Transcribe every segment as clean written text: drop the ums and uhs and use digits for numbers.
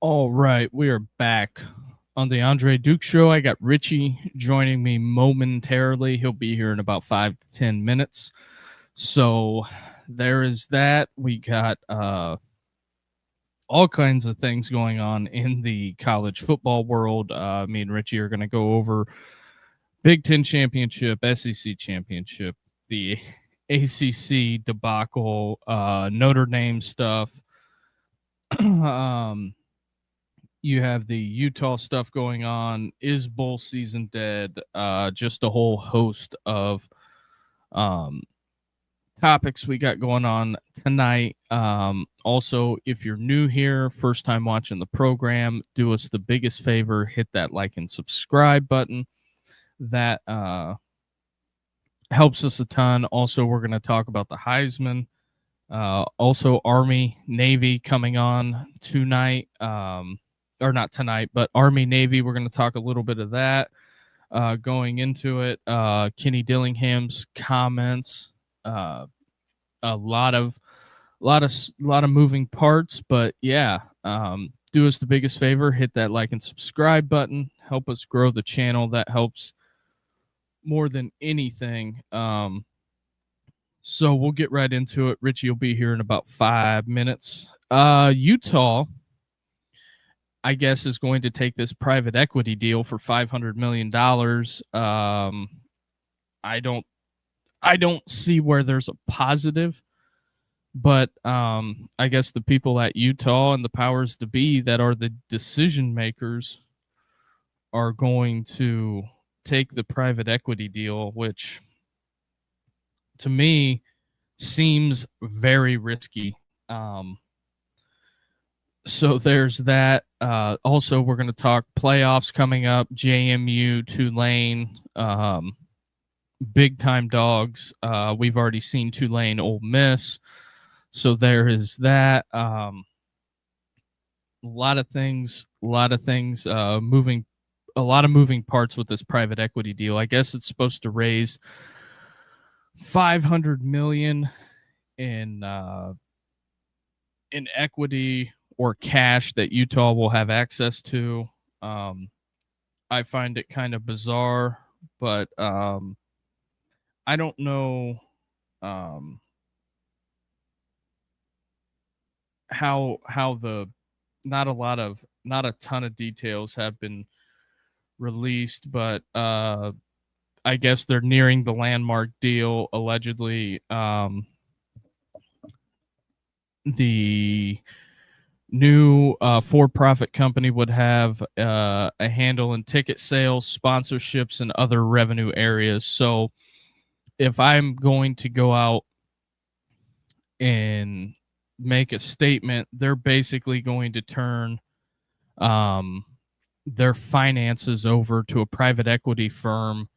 All right, we are back on the Andre Duke Show. I got Richie joining me momentarily. He'll be here in about 5 to 10 minutes. So there is that. We got all kinds of things going on in the college football world. Me and Richie are going to go over Big Ten championship, SEC championship, the ACC debacle, Notre Dame stuff. You have the Utah stuff going on. Is bowl season dead? Just a whole host of um, topics we got going on tonight. Also, if you're new here, first time watching the program, do us the biggest favor, hit that like and subscribe button. That helps us a ton. Also, we're going to talk about the Heisman. Also, Army, Navy coming on tonight. Or not tonight, but Army, Navy. We're going to talk a little bit of that going into it. Kenny Dillingham's comments. A lot of moving parts, but yeah. Do us the biggest favor, hit that like and subscribe button. Help us grow the channel. That helps more than anything. So we'll get right into it. Richie will be here in about 5 minutes. Utah, I guess, is going to take this private equity deal for $500 million. I don't see where there's a positive, but I guess the people at Utah and the powers to be that are the decision makers are going to take the private equity deal, which to me seems very risky. So there's that. Also, we're going to talk playoffs coming up. JMU, Tulane, big time dogs. We've already seen Tulane, Ole Miss. So there is that. A lot of things moving. A lot of moving parts with this private equity deal. I guess it's supposed to raise $500 million in equity or cash that Utah will have access to. I find it kind of bizarre, but I don't know how the not a ton of details have been released, but I guess they're nearing the landmark deal. Allegedly, the new for-profit company would have a handle in ticket sales, sponsorships, and other revenue areas. So if I'm going to go out and make a statement, they're basically going to turn their finances over to a private equity firm,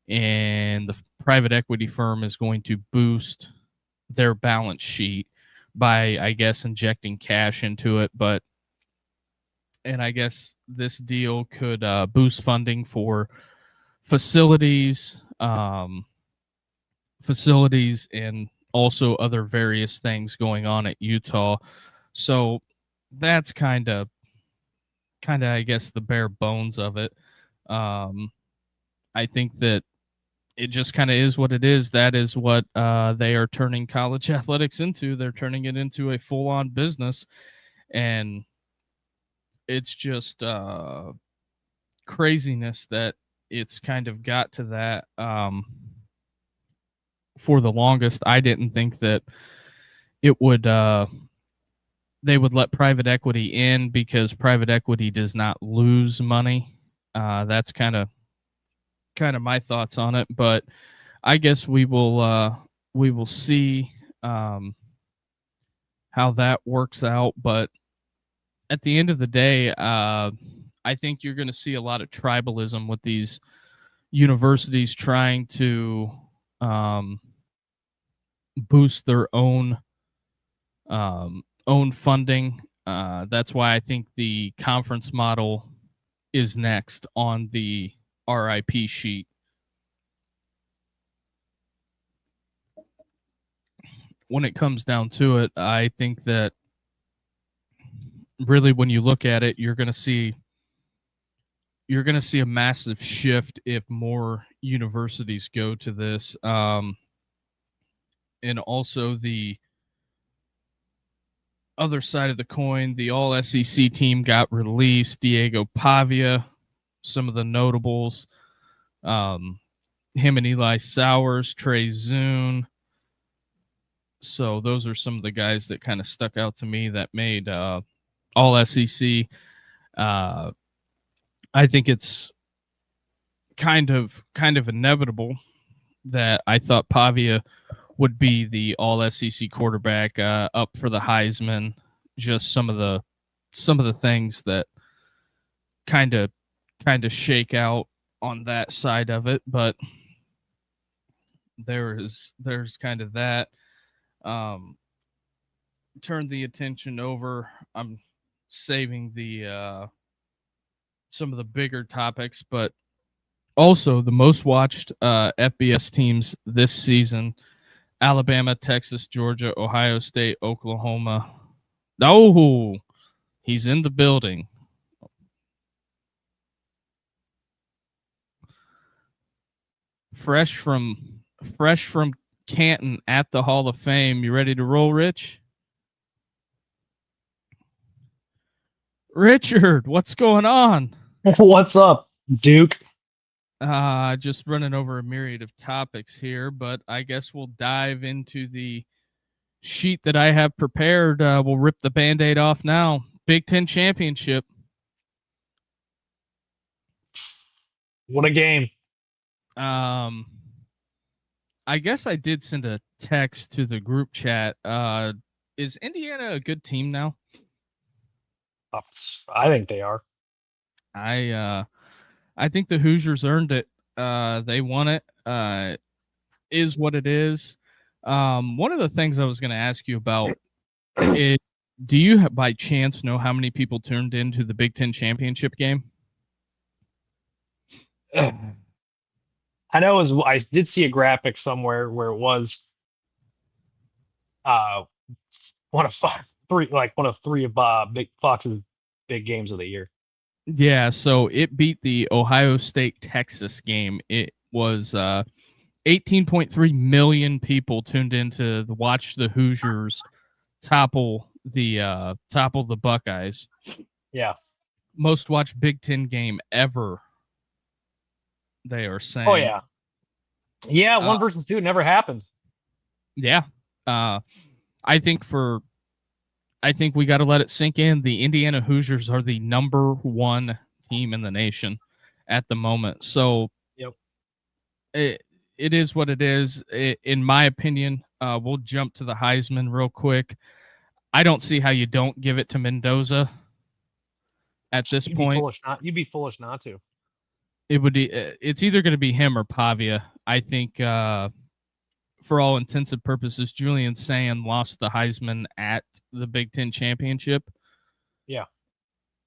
and the private equity firm is going to boost their balance sheet by, I guess, injecting cash into it. And I guess this deal could boost funding for facilities, and also other various things going on at Utah. So that's kind of, I guess, the bare bones of it. I think that it just kind of is what it is. That is what they are turning college athletics into. They're turning it into a full-on business, and it's just craziness that it's kind of got to that. For the longest, I didn't think that it would they would let private equity in because private equity does not lose money. That's kind of my thoughts on it, but I guess we will see how that works out. But at the end of the day, I think you're going to see a lot of tribalism with these universities trying to boost their own funding. That's why I think the conference model is next on the RIP sheet. When it comes down to it, I think that really, when you look at it, you're going to see a massive shift if more universities go to this. And also the other side of the coin, the all SEC team got released. Diego Pavia, some of the notables, him and Eli Sowers, Trey Zune. So those are some of the guys that kind of stuck out to me that made all SEC. I think it's kind of inevitable that I thought Pavia would be the all SEC quarterback up for the Heisman. Just some of the things that kind of shake out on that side of it, but there's kind of that. Turn the attention over. I'm saving the some of the bigger topics, but also the most watched FBS teams this season: Alabama, Texas, Georgia, Ohio State, Oklahoma. Oh, he's in the building. Fresh from Canton at the Hall of Fame. You ready to roll, Rich? Richard, what's going on? What's up, Duke? Just running over a myriad of topics here, but I guess we'll dive into the sheet that I have prepared. We'll rip the Band-Aid off now. Big Ten Championship. What a game. I guess I did send a text to the group chat. Is Indiana a good team now? I think they are. I think the Hoosiers earned it. They won it. Is what it is. One of the things I was going to ask you about is, do you by chance know how many people tuned into the Big Ten championship game? I know I did see a graphic somewhere where it was one of three of Big Fox's big games of the year. Yeah, so it beat the Ohio State Texas game. It was 18.3 million people tuned in to watch the Hoosiers topple the Buckeyes. Yeah. Most watched Big Ten game ever, they are saying. Oh yeah. Yeah, one versus two, it never happened. Yeah. I think we got to let it sink in. The Indiana Hoosiers are the number one team in the nation at the moment. So yep. It is what it is. In my opinion, we'll jump to the Heisman real quick. I don't see how you don't give it to Mendoza at this point. You'd be foolish not to. It's either going to be him or Pavia. I think for all intents and purposes, Julian Sand lost the Heisman at the Big Ten championship. Yeah.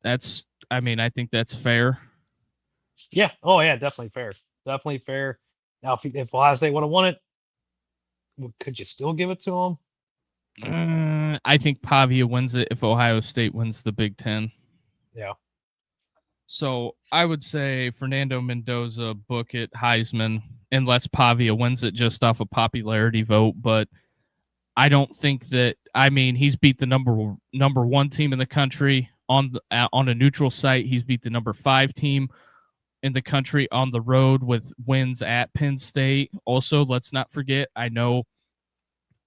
I think that's fair. Yeah. Oh yeah, definitely fair. Definitely fair. Now, if Ohio State would have won it, could you still give it to him? I think Pavia wins it if Ohio State wins the Big Ten. Yeah. So I would say Fernando Mendoza, book it, Heisman, unless Pavia wins it just off a popularity vote. But I don't think that. He's beat the number one team in the country on a neutral site. He's beat the number 5 team in the country on the road with wins at Penn State. Also, let's not forget, I know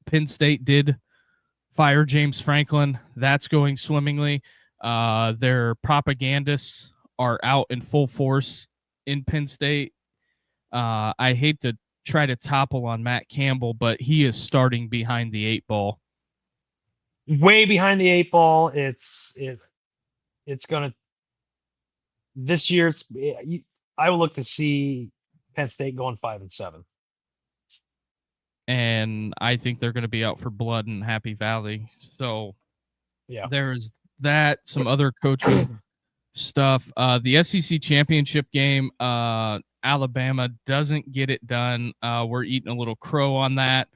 Penn State did fire James Franklin. That's going swimmingly. Their propagandists are out in full force in Penn State. I hate to try to topple on Matt Campbell, but he is starting behind the 8 ball. Way behind the 8 ball. It's gonna this year. I will look to see Penn State going 5-7. And I think they're going to be out for blood in Happy Valley. So yeah, there's that. Some other coaching stuff. The SEC championship game, Alabama doesn't get it done. We're eating a little crow on that.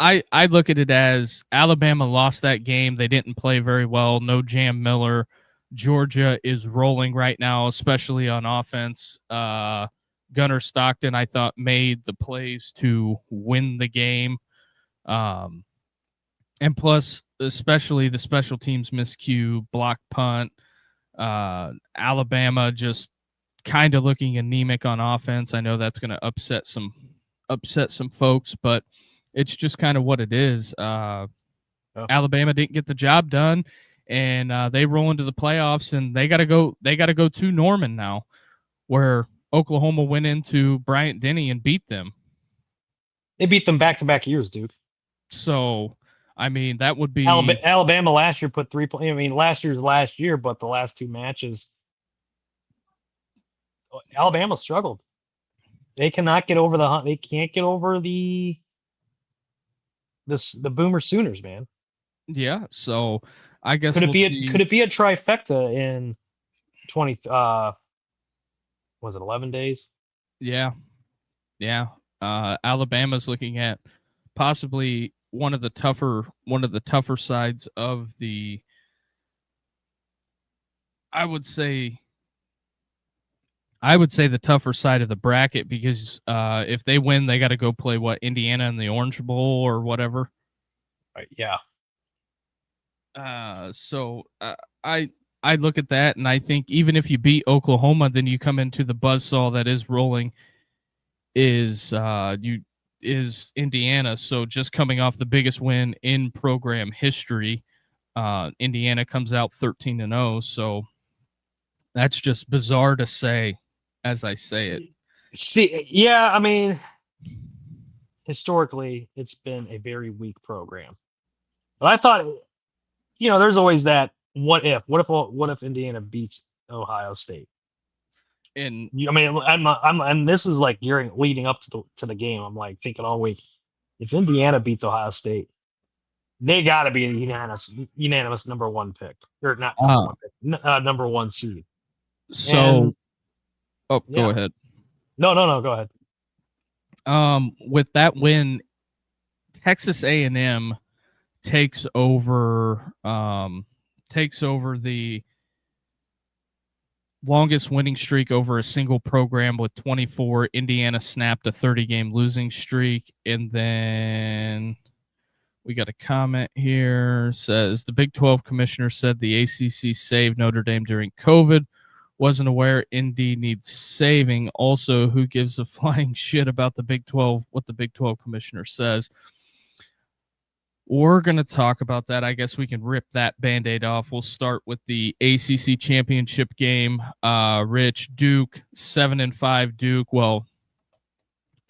I look at it as Alabama lost that game. They didn't play very well. No Jam Miller. Georgia is rolling right now, especially on offense. Gunnar Stockton, I thought, made the plays to win the game. And plus, especially the special teams miscue, block punt. Alabama just kind of looking anemic on offense. I know that's going to upset some folks, but it's just kind of what it is. Alabama didn't get the job done, and they roll into the playoffs, and they got to go to Norman now, where Oklahoma went into Bryant-Denny and beat them. They beat them back-to-back years, dude. So, I mean, that would be Alabama last year put 3 points. I mean, last year, but the last two matches, Alabama struggled. They cannot get over the hump. They can't get over the Boomer Sooners, man. Yeah. So, I guess could it be a trifecta in 20? Was it 11 days? Yeah. Alabama's looking at possibly one of the tougher sides of the. I would say the tougher side of the bracket, because if they win, they got to go play Indiana in the Orange Bowl or whatever. Right. Yeah. So I look at that, and I think even if you beat Oklahoma, then you come into the buzzsaw that is rolling is Indiana. So just coming off the biggest win in program history, Indiana comes out 13-0. So that's just bizarre to say as I say it. Yeah, I mean, historically, it's been a very weak program. But I thought, there's always that what if Indiana beats Ohio State? And I mean, and this is like leading up to the game. I'm like thinking all week, if Indiana beats Ohio State, they got to be a unanimous number one pick, or not number one seed. So, go ahead. No, go ahead. With that win, Texas A&M takes over the longest winning streak over a single program with 24. Indiana snapped a 30-game losing streak. And then we got a comment here. Says the Big 12 commissioner said the ACC saved Notre Dame during COVID. Wasn't aware Indy needs saving. Also, who gives a flying shit about the Big 12, what the Big 12 commissioner says? We're going to talk about that. I guess we can rip that Band-Aid off. We'll start with the ACC championship game. Rich, Duke, 7-5 Duke. Well,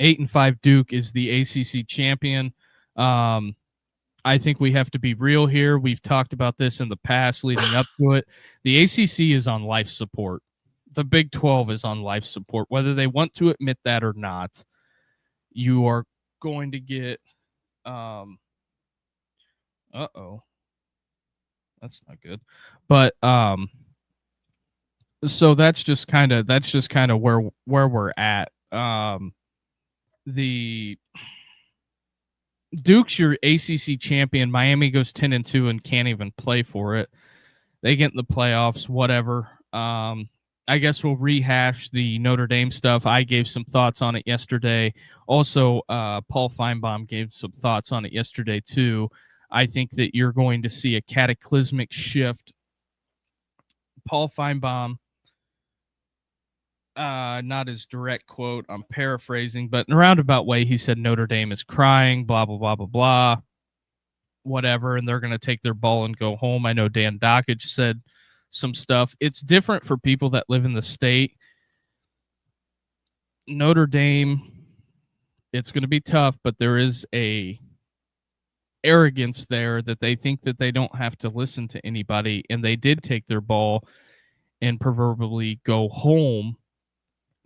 8-5 Duke is the ACC champion. I think we have to be real here. We've talked about this in the past leading up to it. The ACC is on life support. The Big 12 is on life support. Whether they want to admit that or not, you are going to get that's not good. But so that's just kind of where we're at. The Duke's your ACC champion. Miami goes 10-2 and can't even play for it. They get in the playoffs, whatever. I guess we'll rehash the Notre Dame stuff. I gave some thoughts on it yesterday. Also, Paul Feinbaum gave some thoughts on it yesterday too. I think that you're going to see a cataclysmic shift. Paul Feinbaum, not his direct quote, I'm paraphrasing, but in a roundabout way, he said Notre Dame is crying, blah, blah, blah, blah, blah, whatever, and they're going to take their ball and go home. I know Dan Dockage said some stuff. It's different for people that live in the state. Notre Dame, it's going to be tough, but there is a arrogance there that they think that they don't have to listen to anybody, and they did take their ball and proverbially go home.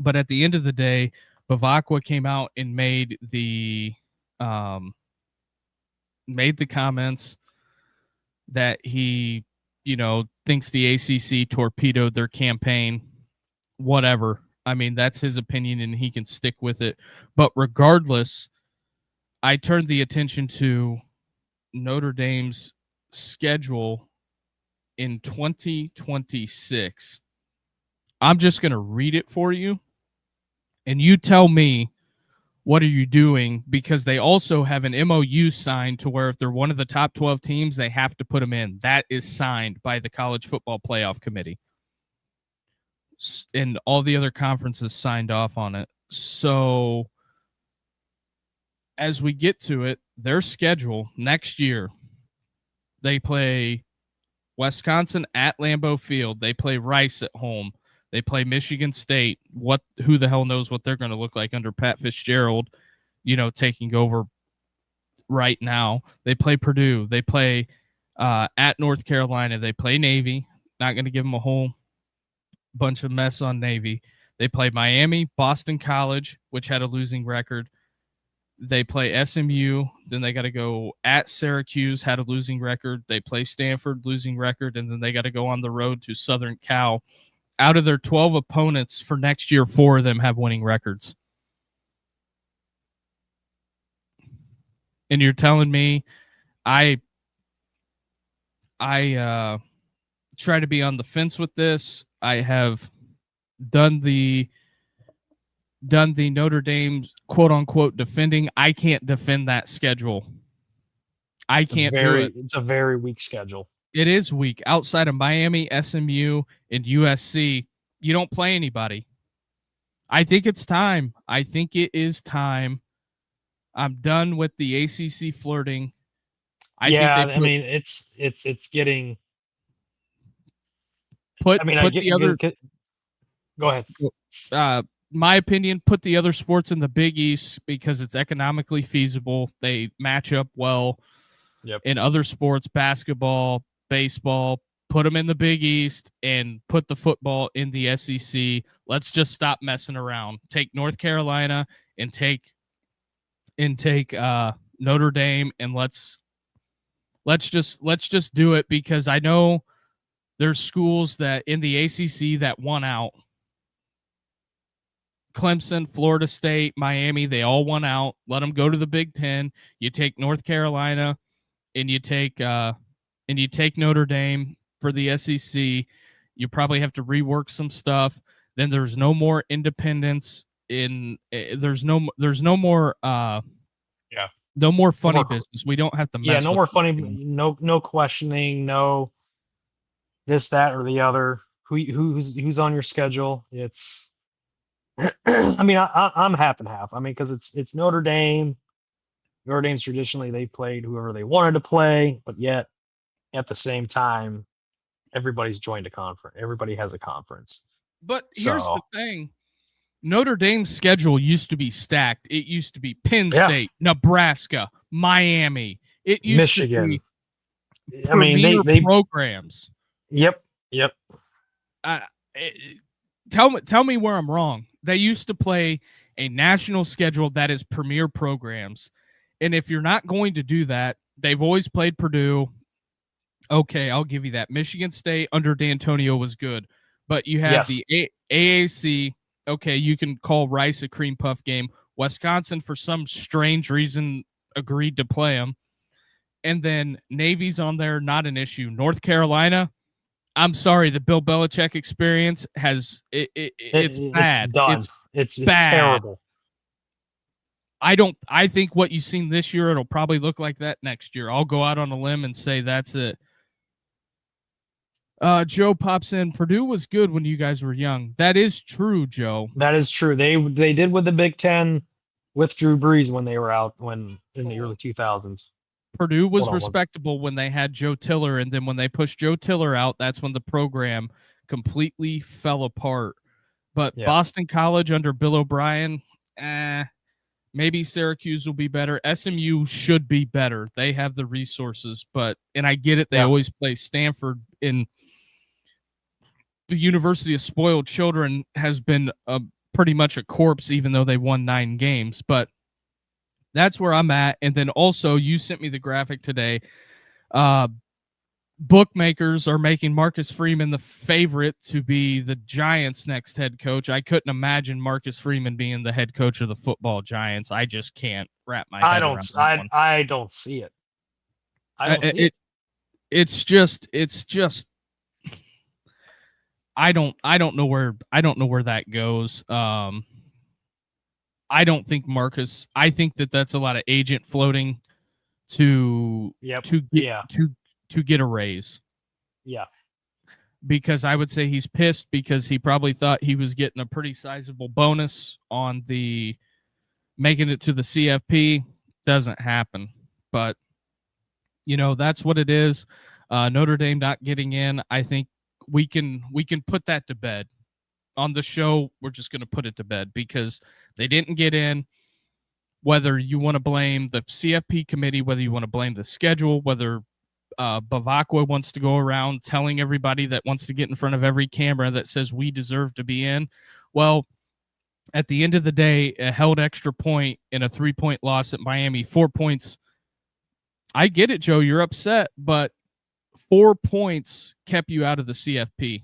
But at the end of the day, Bavacqua came out and made the comments that he, thinks the ACC torpedoed their campaign, whatever. I mean, that's his opinion and he can stick with it. But regardless, I turned the attention to Notre Dame's schedule in 2026. I'm just going to read it for you, and you tell me, what are you doing? Because they also have an MOU signed to where if they're one of the top 12 teams, they have to put them in. That is signed by the College Football Playoff Committee. And all the other conferences signed off on it. So as we get to it, their schedule next year, they play Wisconsin at Lambeau Field. They play Rice at home. They play Michigan State. Who the hell knows what they're going to look like under Pat Fitzgerald, taking over right now. They play Purdue. They play at North Carolina. They play Navy. Not going to give them a whole bunch of mess on Navy. They play Miami, Boston College, which had a losing record. They play SMU. Then they got to go at Syracuse, had a losing record. They play Stanford, losing record. And then they got to go on the road to Southern Cal. Out of their 12 opponents for next year, 4 of them have winning records. And you're telling me I try to be on the fence with this. I have done the Notre Dame quote unquote defending. I can't defend that schedule. I can't do it. It's a very weak schedule. It is weak. Outside of Miami, SMU, and USC, you don't play anybody. I think it's time. I think it is time. I'm done with the ACC flirting. It's getting. Go ahead. My opinion, put the other sports in the Big East because it's economically feasible. They match up well. Yep. In other sports, basketball, baseball, put them in the Big East and put the football in the SEC. Let's just stop messing around. Take North Carolina and take Notre Dame, and let's just do it, because I know there's schools that in the ACC that won out. Clemson, Florida State, Miami, they all won out. Let them go to the Big Ten. You take North Carolina, and you take Notre Dame for the SEC. You probably have to rework some stuff. Then there's no more independence there's no more funny business. We don't have to mess no more funny, no questioning, no this, that, or the other. Who's on your schedule? It's I'm half and half. Because it's Notre Dame. Notre Dame's traditionally, they played whoever they wanted to play, but yet at the same time, everybody's joined a conference. Everybody has a conference. But here's the thing. Notre Dame's schedule used to be stacked. It used to be Penn State, Nebraska, Miami. It used Michigan. To be they programs. Yep. Tell me where I'm wrong. They used to play a national schedule that is premier programs. And if you're not going to do that, they've always played Purdue. Okay, I'll give you that. Michigan State under D'Antonio was good. But you have the AAC. Okay, you can call Rice a cream puff game. Wisconsin, for some strange reason, agreed to play them. And then Navy's on there, not an issue. North Carolina, I'm sorry, the Bill Belichick experience has it's bad. It's done. It's bad. Terrible. I think what you've seen this year, it'll probably look like that next year. I'll go out on a limb and say that's it. Joe pops in. Purdue was good when you guys were young. That is true, Joe. That is true. They did with the Big Ten with Drew Brees when they were out in the early 2000s. Purdue was respectable when they had Joe Tiller, and then when they pushed Joe Tiller out, that's when the program completely fell apart. But Boston College under Bill O'Brien, maybe Syracuse will be better. SMU should be better. They have the resources, and I get it. They always play Stanford in. The University of Spoiled Children has been pretty much a corpse, even though they won 9 games. But that's where I'm at. And then also, you sent me the graphic today. bookmakers are making Marcus Freeman the favorite to be the Giants' next head coach. I couldn't imagine Marcus Freeman being the head coach of the football Giants. I just can't wrap my head around that one. I don't see it. I don't see it. It's just I don't know where that goes. I don't think Marcus. I think that's a lot of agent floating to get a raise. Yeah. Because I would say he's pissed because he probably thought he was getting a pretty sizable bonus on the making it to the CFP. Doesn't happen. But that's what it is. Notre Dame not getting in. I think we can put that to bed. On the show, we're just going to put it to bed because they didn't get in. Whether you want to blame the CFP committee, whether you want to blame the schedule, whether Bavacqua wants to go around telling everybody that wants to get in front of every camera that says we deserve to be in. Well, at the end of the day, a held extra point in a 3-point loss at Miami, 4 points. I get it, Joe. You're upset, but 4 points kept you out of the CFP.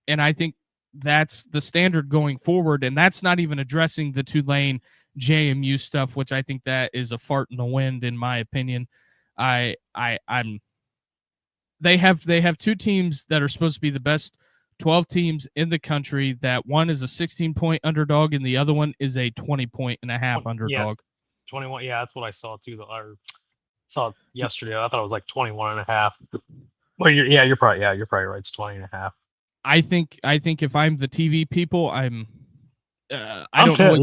And I think that's the standard going forward. And that's not even addressing the Tulane JMU stuff, which I think that is a fart in the wind, in my opinion. They have two teams that are supposed to be the best 12 teams in the country. That one is a 16-point underdog, and the other one is a 20.5 underdog. Yeah, 21. Yeah, that's what I saw too. I saw yesterday. I thought it was like 21.5. Well, you're probably right. It's 20.5. I think if I'm the TV people, I don't know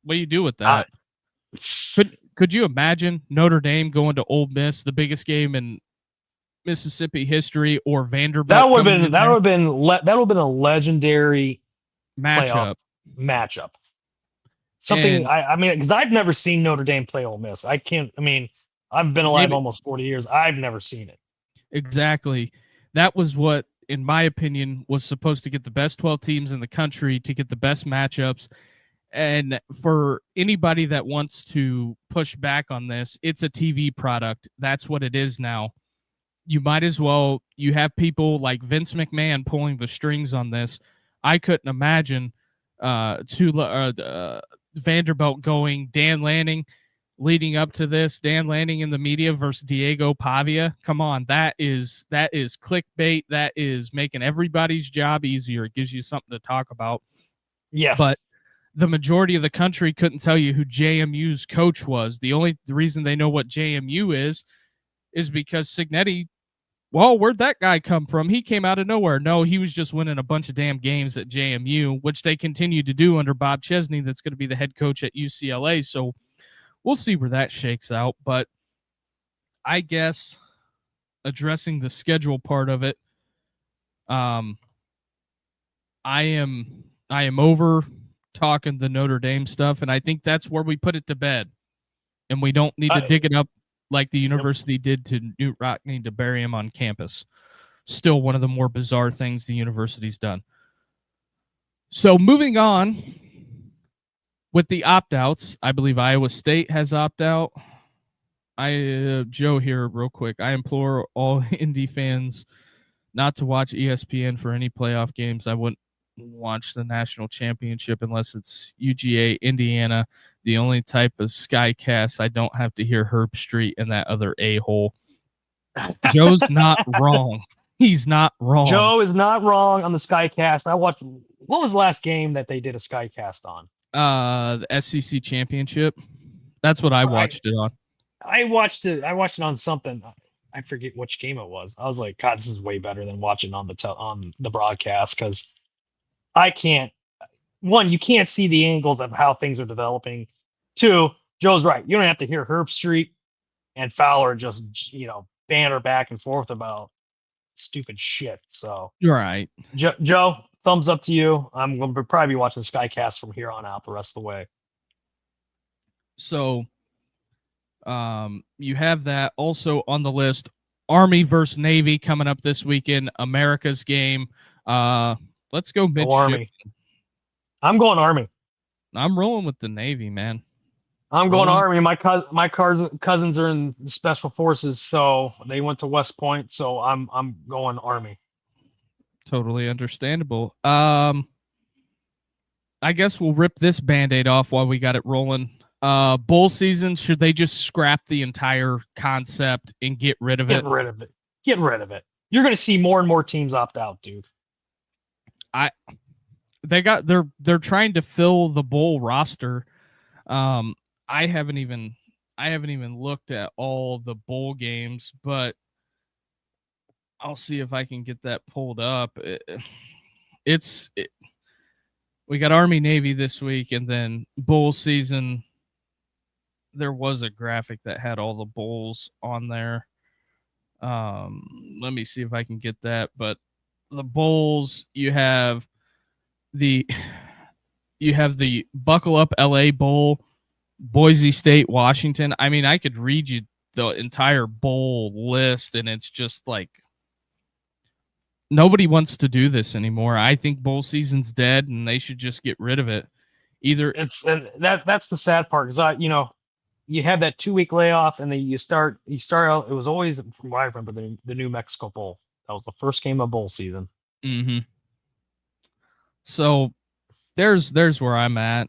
what do you do with that. Could you imagine Notre Dame going to Ole Miss, the biggest game in Mississippi history, or Vanderbilt? That would have been a legendary matchup. Something. I mean, because I've never seen Notre Dame play Ole Miss. I've been alive almost 40 years. I've never seen it. Exactly. That was what, in my opinion, was supposed to get the best 12 teams in the country to get the best matchups. And for anybody that wants to push back on this, it's a TV product. That's what it is now. You might as well, you have people like Vince McMahon pulling the strings on this. I couldn't imagine Vanderbilt going Dan Lanning leading up to this, Dan Lanning in the media versus Diego Pavia. Come on, that is clickbait. That is making everybody's job easier. It gives you something to talk about. Yes. But the majority of the country couldn't tell you who JMU's coach was. The reason they know what JMU is because Signetti, well, where'd that guy come from? He came out of nowhere. No, he was just winning a bunch of damn games at JMU, which they continue to do under Bob Chesney. That's going to be the head coach at UCLA. So we'll see where that shakes out. But I guess addressing the schedule part of it, I am over talking the Notre Dame stuff, and I think that's where we put it to bed. And we don't need to dig it up like the university did to Newt Rockne to bury him on campus. Still one of the more bizarre things the university's done. So moving on with the opt-outs, I believe Iowa State has opt-out. Joe here real quick. I implore all Indy fans not to watch ESPN for any playoff games. I wouldn't watch the national championship unless it's UGA, Indiana, the only type of Skycast I don't have to hear Herb Street and that other a-hole. Joe's not wrong. He's not wrong. Joe is not wrong on the Skycast. I watched. What was the last game that they did a Skycast on? The SEC championship. That's what I watched it on. I watched it on something. I forget which game it was. I was like, God, this is way better than watching on the broadcast because I can't. One, you can't see the angles of how things are developing. Two, Joe's right. You don't have to hear Herb Street and Fowler just banter back and forth about stupid shit. So you're right, Joe. Thumbs up to you. I'm going to probably be watching Skycast from here on out the rest of the way. So, you have that also on the list. Army versus Navy coming up this weekend. America's game. Let's go midship. Army. I'm going Army. I'm rolling with the Navy, man. I'm going Rolling. Army. My cousins are in the special forces, so they went to West Point. So I'm going Army. Totally understandable. I guess we'll rip this Band-Aid off while we got it rolling. Bowl season, should they just scrap the entire concept and get rid of it? Get rid of it. Get rid of it. You're going to see more and more teams opt out, dude. They're trying to fill the bowl roster. I haven't even looked at all the bowl games, but I'll see if I can get that pulled up. We got Army Navy this week, and then bowl season. There was a graphic that had all the bowls on there. Let me see if I can get that. But the bowls, you have the Buckle Up LA Bowl, Boise State, Washington. I mean, I could read you the entire bowl list, and it's just like nobody wants to do this anymore. I think bowl season's dead, and they should just get rid of it. That's the sad part, because you have that 2-week layoff, and then you start out. It was always, from what I remember, the New Mexico Bowl. That was the first game of bowl season. Mm-hmm. So there's where I'm at.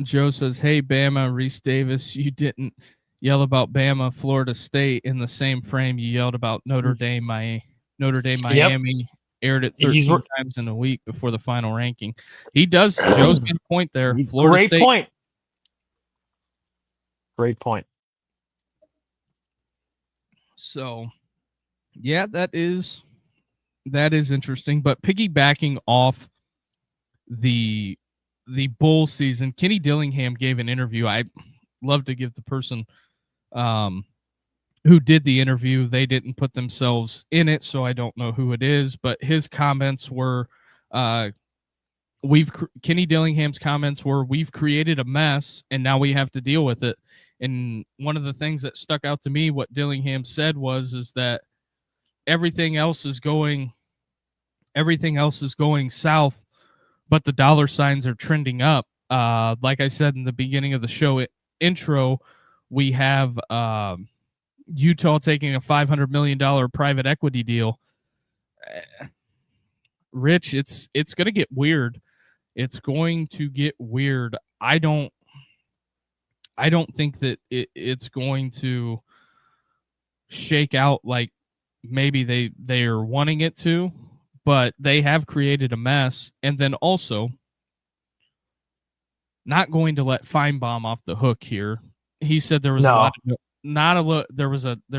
Joe says, "Hey Bama, Reese Davis, you didn't yell about Bama, Florida State in the same frame you yelled about Notre Dame, Miami." Yep. Aired it 13 times in a week before the final ranking. He does. Joe's got a point there. Florida Great State. Point. Great point. So, yeah, that is interesting. But piggybacking off the bowl season, Kenny Dillingham gave an interview. I love to give the person who did the interview. They didn't put themselves in it, so I don't know who it is. But his comments were, Kenny Dillingham's comments were, "We've created a mess, and now we have to deal with it." And one of the things that stuck out to me, what Dillingham said is that everything else is going south, but the dollar signs are trending up. Like I said in the beginning of the show intro, we have Utah taking a $500 million private equity deal. Rich, it's going to get weird. It's going to get weird. I don't think that it's going to shake out like maybe they are wanting it to, but they have created a mess. And then also, not going to let Feinbaum off the hook here. He said there was there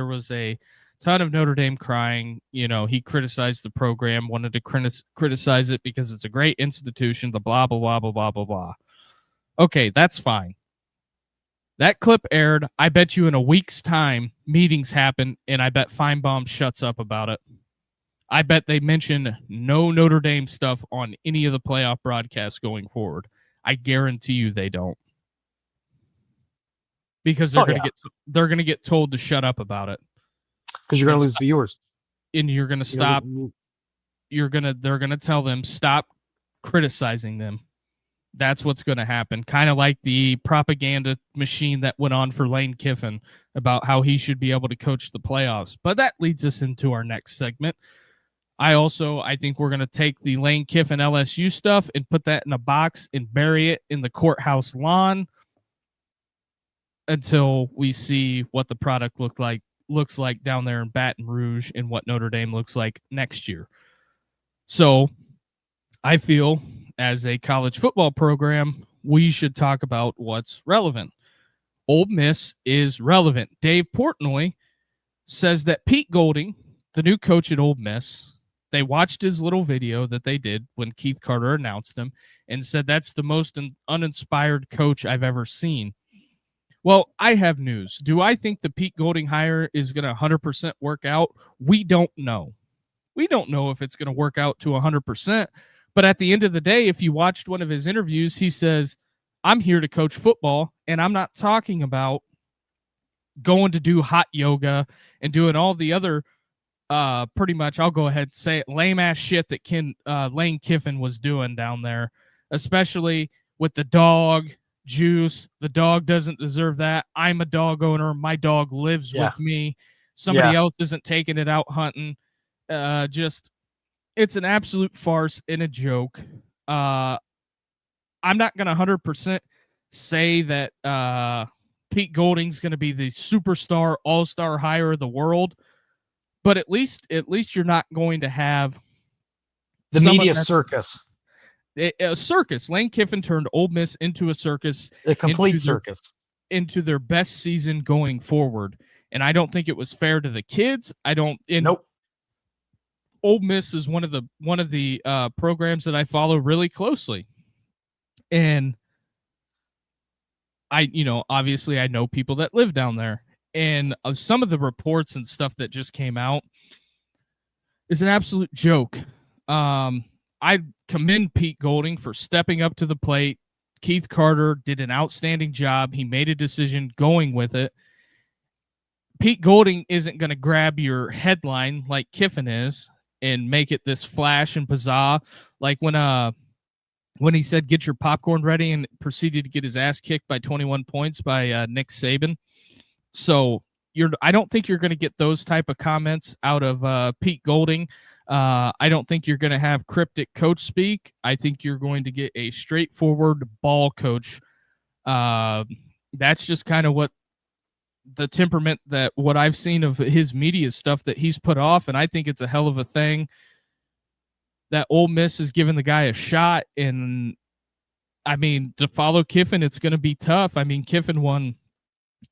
was a ton of Notre Dame crying. He criticized the program, wanted to criticize it because it's a great institution, the blah, blah, blah, blah, blah, blah, blah. Okay, that's fine. That clip aired. I bet you in a week's time, meetings happen, and I bet Feinbaum shuts up about it. I bet they mention no Notre Dame stuff on any of the playoff broadcasts going forward. I guarantee you they don't. Because they're going to get told to shut up about it. Because you're going to lose viewers. And you're going to stop. They're going to tell them, stop criticizing them. That's what's going to happen. Kind of like the propaganda machine that went on for Lane Kiffin about how he should be able to coach the playoffs. But that leads us into our next segment. I think we're going to take the Lane Kiffin LSU stuff and put that in a box and bury it in the courthouse lawn until we see what the product looks like down there in Baton Rouge and what Notre Dame looks like next year. So I feel as a college football program, we should talk about what's relevant. Ole Miss is relevant. Dave Portnoy says that Pete Golding, the new coach at Ole Miss, they watched his little video that they did when Keith Carter announced him and said that's the most uninspired coach I've ever seen. Well, I have news. Do I think the Pete Golding hire is going to 100% work out? We don't know. We don't know if it's going to work out to 100%. But at the end of the day, if you watched one of his interviews, he says, I'm here to coach football, and I'm not talking about going to do hot yoga and doing all the other pretty much, I'll go ahead and say it, lame-ass shit that Lane Kiffin was doing down there, especially with the dog juice. The dog doesn't deserve that. I'm a dog owner. My dog lives with me. Somebody else isn't taking it out hunting. Just, it's an absolute farce and a joke. I'm not going to 100% say that Pete Golding's going to be the superstar, all-star hire of the world, but at least you're not going to have the media circus. A circus. Lane Kiffin turned Ole Miss into a circus. A complete circus. Into their best season going forward. And I don't think it was fair to the kids. Nope. Ole Miss is one of the programs that I follow really closely. And obviously I know people that live down there. And some of the reports and stuff that just came out is an absolute joke. I commend Pete Golding for stepping up to the plate. Keith Carter did an outstanding job. He made a decision going with it. Pete Golding isn't going to grab your headline like Kiffin is and make it this flash and pizzazz. Like when he said, "Get your popcorn ready," and proceeded to get his ass kicked by 21 points by Nick Saban. So I don't think you're going to get those type of comments out of Pete Golding. I don't think you're going to have cryptic coach speak. I think you're going to get a straightforward ball coach. That's just kind of what the temperament that what I've seen of his media stuff that he's put off. And I think it's a hell of a thing that Ole Miss is giving the guy a shot. And I mean, to follow Kiffin, it's going to be tough. I mean, Kiffin won,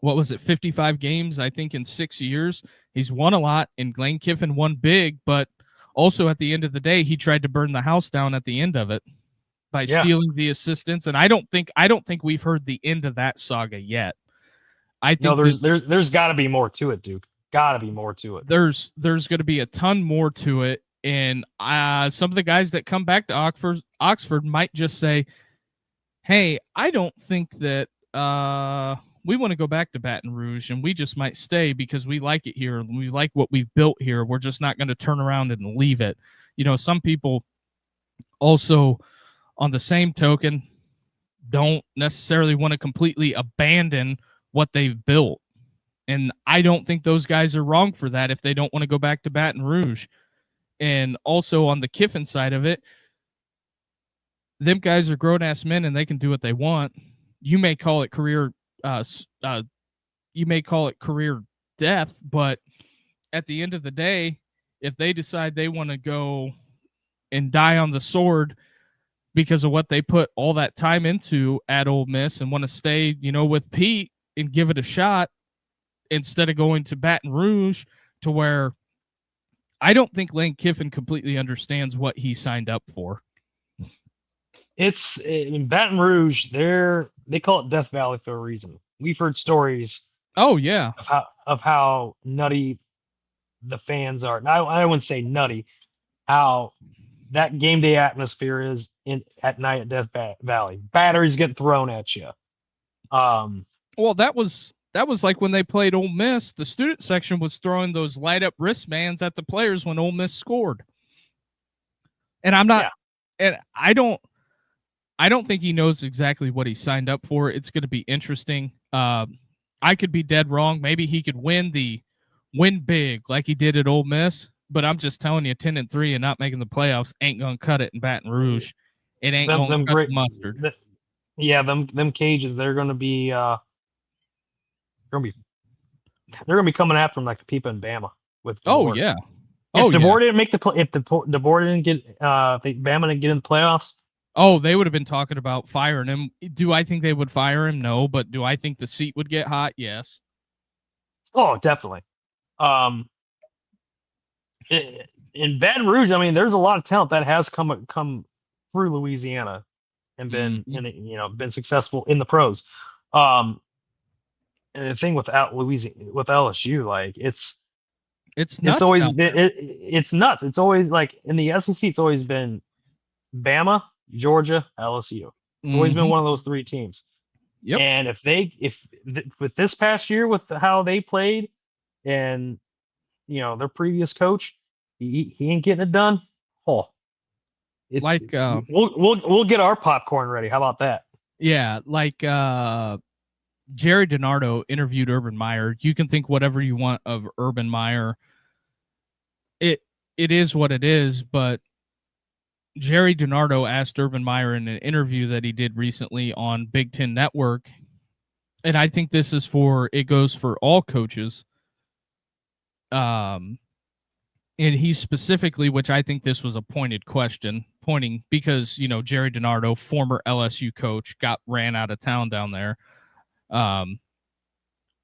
55 games, I think, in 6 years. He's won a lot, and Lane Kiffin won big, but also at the end of the day, he tried to burn the house down at the end of it by stealing the assistants. And I don't think we've heard the end of that saga yet. I think there's got to be more to it, Duke. Got to be more to it. There's going to be a ton more to it, and some of the guys that come back to Oxford might just say, "Hey, I don't think that we want to go back to Baton Rouge, and we just might stay because we like it here and we like what we've built here. We're just not going to turn around and leave it." Some people also, on the same token, don't necessarily want to completely abandon what they've built. And I don't think those guys are wrong for that if they don't want to go back to Baton Rouge. And also on the Kiffin side of it, them guys are grown-ass men and they can do what they want. You may call it career death, but at the end of the day, if they decide they want to go and die on the sword because of what they put all that time into at Ole Miss and want to stay, with Pete and give it a shot instead of going to Baton Rouge, to where I don't think Lane Kiffin completely understands what he signed up for. It's in Baton Rouge. They call it Death Valley for a reason. We've heard stories. Oh yeah, of how nutty the fans are. Now I wouldn't say nutty. How that game day atmosphere is at night at Death Valley. Batteries get thrown at you. Well, that was like when they played Ole Miss. The student section was throwing those light up wristbands at the players when Ole Miss scored. And I don't think he knows exactly what he signed up for. It's going to be interesting. I could be dead wrong. Maybe he could win big like he did at Ole Miss. But I'm just telling you, 10-3 and not making the playoffs ain't going to cut it in Baton Rouge. It ain't going to cut the mustard. Them cages, they're going to be coming after him like the people in Bama with DeBoer. Oh yeah. If DeBoer didn't make if DeBoer didn't get if Bama didn't get in the playoffs, they would have been talking about firing him. Do I think they would fire him? No, but do I think the seat would get hot? Yes. Oh, definitely. In Baton Rouge, I mean, there's a lot of talent that has come through Louisiana and been been successful in the pros. And the thing with LSU, like it's nuts. It's nuts. It's always like in the SEC, it's always been Bama, Georgia, LSU. It's always been one of those three teams. Yep. And if with this past year with how they played and their previous coach, he ain't getting it done. Oh, it's like we'll get our popcorn ready. How about that? Yeah, like Jerry DiNardo interviewed Urban Meyer. You can think whatever you want of Urban Meyer. It is what it is, but Jerry DiNardo asked Urban Meyer in an interview that he did recently on Big Ten Network, and I think this is it goes for all coaches. And he specifically, which I think this was a pointed question, pointing because, Jerry DiNardo, former LSU coach, ran out of town down there.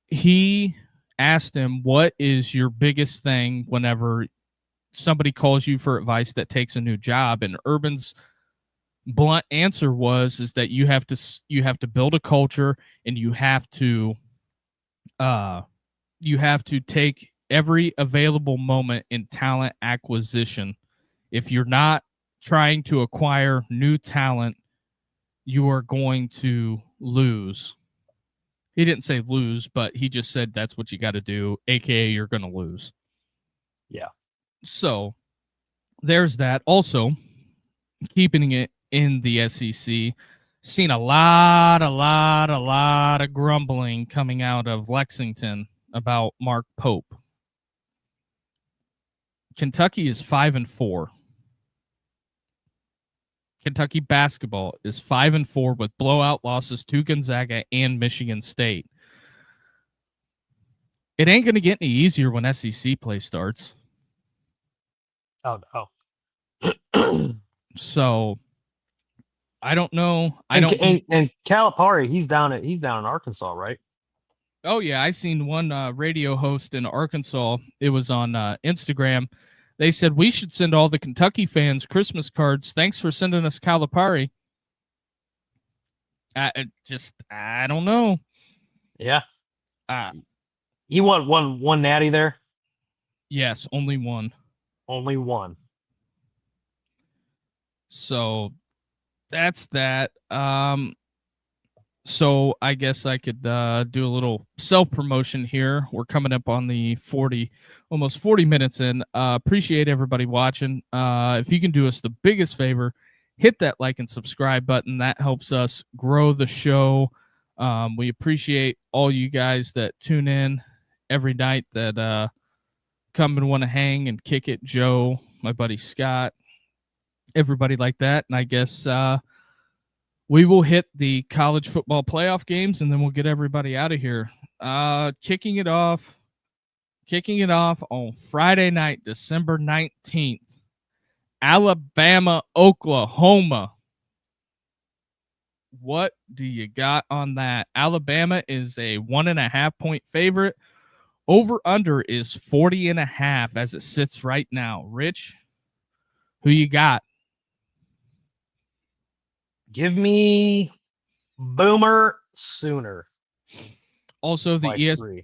He asked him, what is your biggest thing whenever somebody calls you for advice that takes a new job? And Urban's blunt answer is that you have to build a culture, and you have to take every available moment in talent acquisition. If you're not trying to acquire new talent, you are going to lose. He didn't say lose, but he just said that's what you got to do, aka you're going to lose. Yeah. So there's that. Also, keeping it in the SEC, seen a lot of grumbling coming out of Lexington about Mark Pope. Kentucky is 5-4. Kentucky basketball is 5-4 with blowout losses to Gonzaga and Michigan State. It ain't going to get any easier when SEC play starts. Oh no. So I don't know. And Calipari, he's down in Arkansas, right? Oh yeah, I seen one radio host in Arkansas. It was on Instagram. They said we should send all the Kentucky fans Christmas cards. Thanks for sending us Calipari. I don't know. Yeah. You want one natty there? Yes, only one. Only one. So that's that. So I guess I could do a little self-promotion here. We're coming up on the almost 40 minutes in. Appreciate everybody watching. If you can do us the biggest favor, hit that like and subscribe button. That helps us grow the show. We appreciate all you guys that tune in every night, that come and want to hang and kick it. Joe, my buddy Scott, everybody like that. And I guess we will hit the college football playoff games, and then we'll get everybody out of here. Kicking it off on Friday night, December 19th, Alabama, Oklahoma. What do you got on that? Alabama is a 1.5 point favorite. Over under is 40.5 as it sits right now. Rich, who you got? Give me Boomer Sooner. Also, the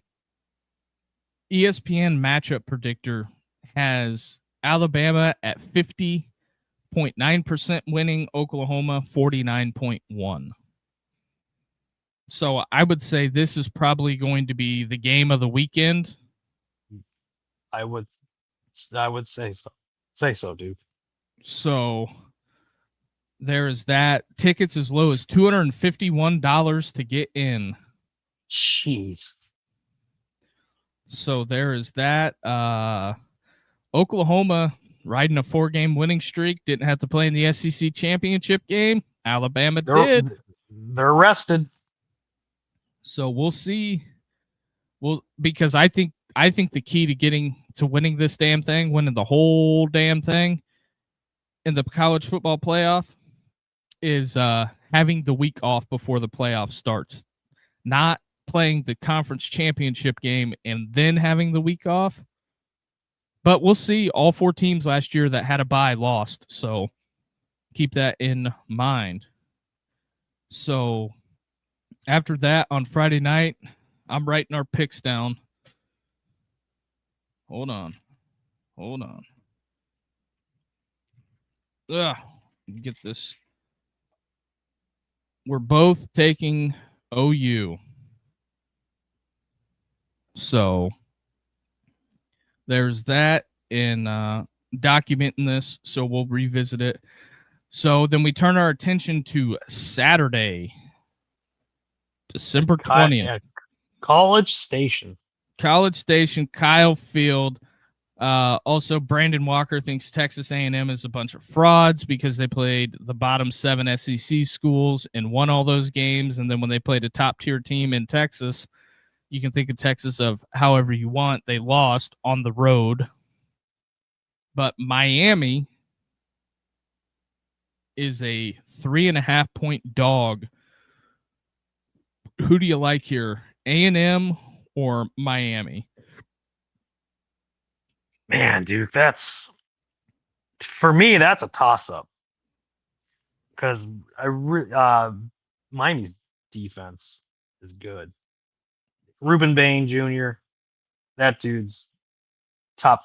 ESPN matchup predictor has Alabama at 50.9% winning, Oklahoma 49.1%. So I would say this is probably going to be the game of the weekend. I would say so. Say so, dude. So there is that. Tickets as low as $251 to get in. Jeez. So there is that. Oklahoma riding a 4-game winning streak. Didn't have to play in the SEC championship game. Alabama did. They're rested. So we'll see. Because I think the key to winning this damn thing, winning the whole damn thing in the college football playoff, is having the week off before the playoff starts. Not playing the conference championship game and then having the week off. But we'll see. All 4 teams last year that had a bye lost. So keep that in mind. So after that, on Friday night, I'm writing our picks down. Hold on. Get this. We're both taking OU. So there's that in documenting this. So we'll revisit it. So then we turn our attention to Saturday. December 20th. Yeah. College Station. College Station, Kyle Field. Also, Brandon Walker thinks Texas A&M is a bunch of frauds because they played the bottom 7 SEC schools and won all those games. And then when they played a top-tier team in Texas, you can think of Texas of however you want. They lost on the road. But Miami is a 3.5-point dog. Who do you like here, A&M or Miami? Man, dude, for me, that's a toss-up. Because Miami's defense is good. Reuben Bain Jr., that dude's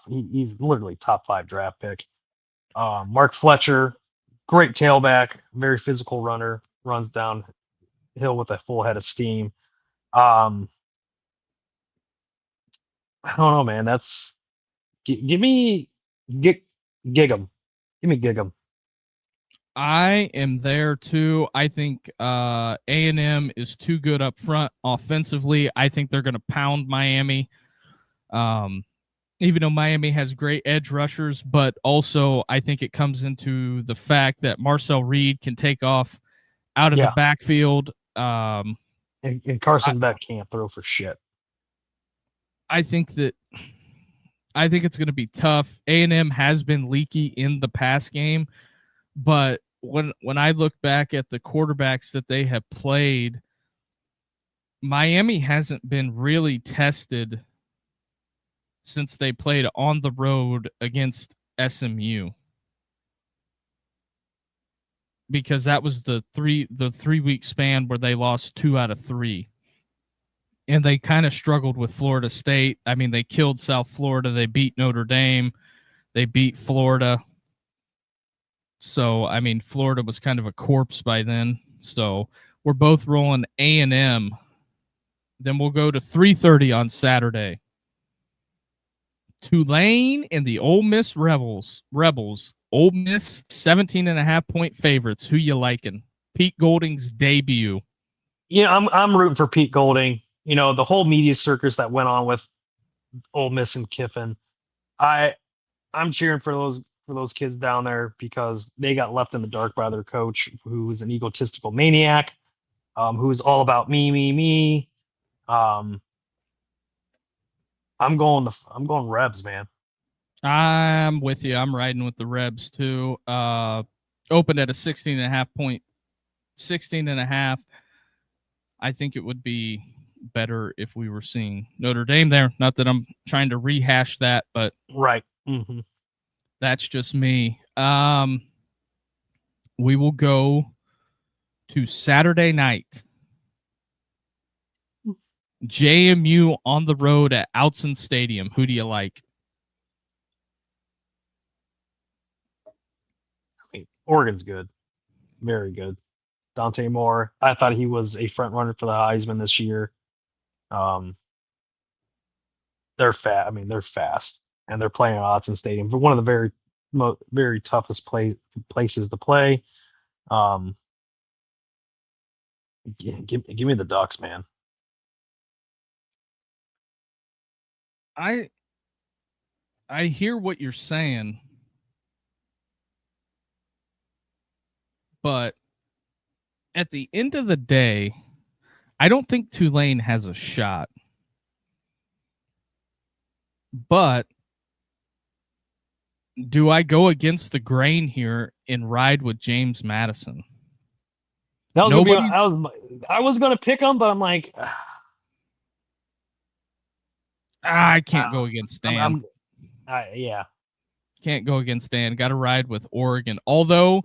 he's literally top 5 draft pick. Mark Fletcher, great tailback, very physical runner, runs downhill with a full head of steam. I don't know, man. Give me Gig'em. Give me Gig'em. I am there too. I think A&M is too good up front offensively. I think they're going to pound Miami. Even though Miami has great edge rushers, but also I think it comes into the fact that Marcel Reed can take off out of the backfield. And Carson Beck can't throw for shit. I think it's going to be tough. A&M has been leaky in the pass game, but when I look back at the quarterbacks that they have played, Miami hasn't been really tested since they played on the road against SMU, because that was the 3-week span where they lost 2 out of 3. And they kind of struggled with Florida State. I mean, they killed South Florida. They beat Notre Dame. They beat Florida. So, I mean, Florida was kind of a corpse by then. So, we're both rolling A&M. Then we'll go to 3:30 on Saturday. Tulane and the Ole Miss Rebels. Ole Miss 17.5-point favorites. Who you liking? Pete Golding's debut. Yeah, I'm rooting for Pete Golding. You know, the whole media circus that went on with Ole Miss and Kiffin. I'm cheering for those kids down there because they got left in the dark by their coach, who is an egotistical maniac, who's all about me. I'm going Rebs, man. I'm with you. I'm riding with the Rebs too. Opened at a 16.5. I think it would be better if we were seeing Notre Dame there. Not that I'm trying to rehash that, but right. Mm-hmm. That's just me. We will go to Saturday night. JMU on the road at Outson Stadium. Who do you like? Oregon's good. Very good. Dante Moore. I thought he was a front runner for the Heisman this year. They're fast. I mean, they're fast, and they're playing at Outson Stadium for one of the very toughest places to play. Give me the Ducks, man. I hear what you're saying, but at the end of the day, I don't think Tulane has a shot. But do I go against the grain here and ride with James Madison? I was going to pick him, but I'm like, I can't go against Stan. Yeah. Can't go against Stan. Got to ride with Oregon. Although,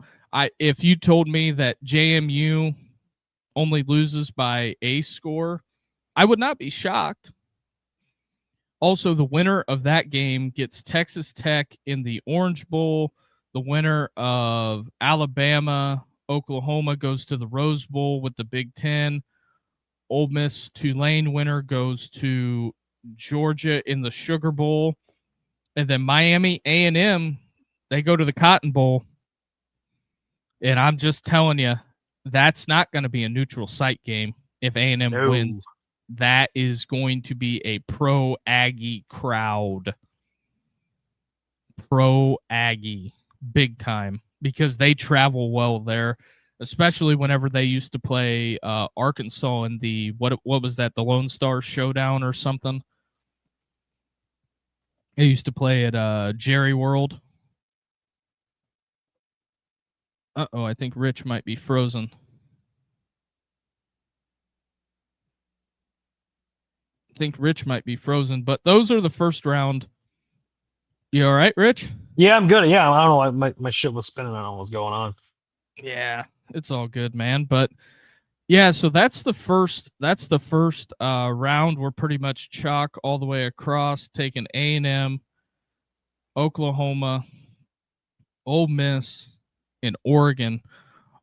if you told me that JMU only loses by a score, I would not be shocked. Also, the winner of that game gets Texas Tech in the Orange Bowl. The winner of Alabama, Oklahoma goes to the Rose Bowl with the Big Ten. Ole Miss Tulane winner goes to Georgia in the Sugar Bowl. And then Miami A&M, they go to the Cotton Bowl. And I'm just telling you, that's not going to be a neutral site game. if A&M No. wins. That is going to be a pro Aggie crowd. Pro Aggie, big time, because they travel well there, especially whenever they used to play Arkansas in the what was that, the Lone Star Showdown or something. They used to play at Jerry World. I think Rich might be frozen. But those are the first round. You all right, Rich? Yeah, I'm good. Yeah, I don't know. My shit was spinning. I don't know what was going on. Yeah, it's all good, man. But yeah, so that's the first round. We're pretty much chalk all the way across, taking A&M, Oklahoma, Ole Miss, and Oregon.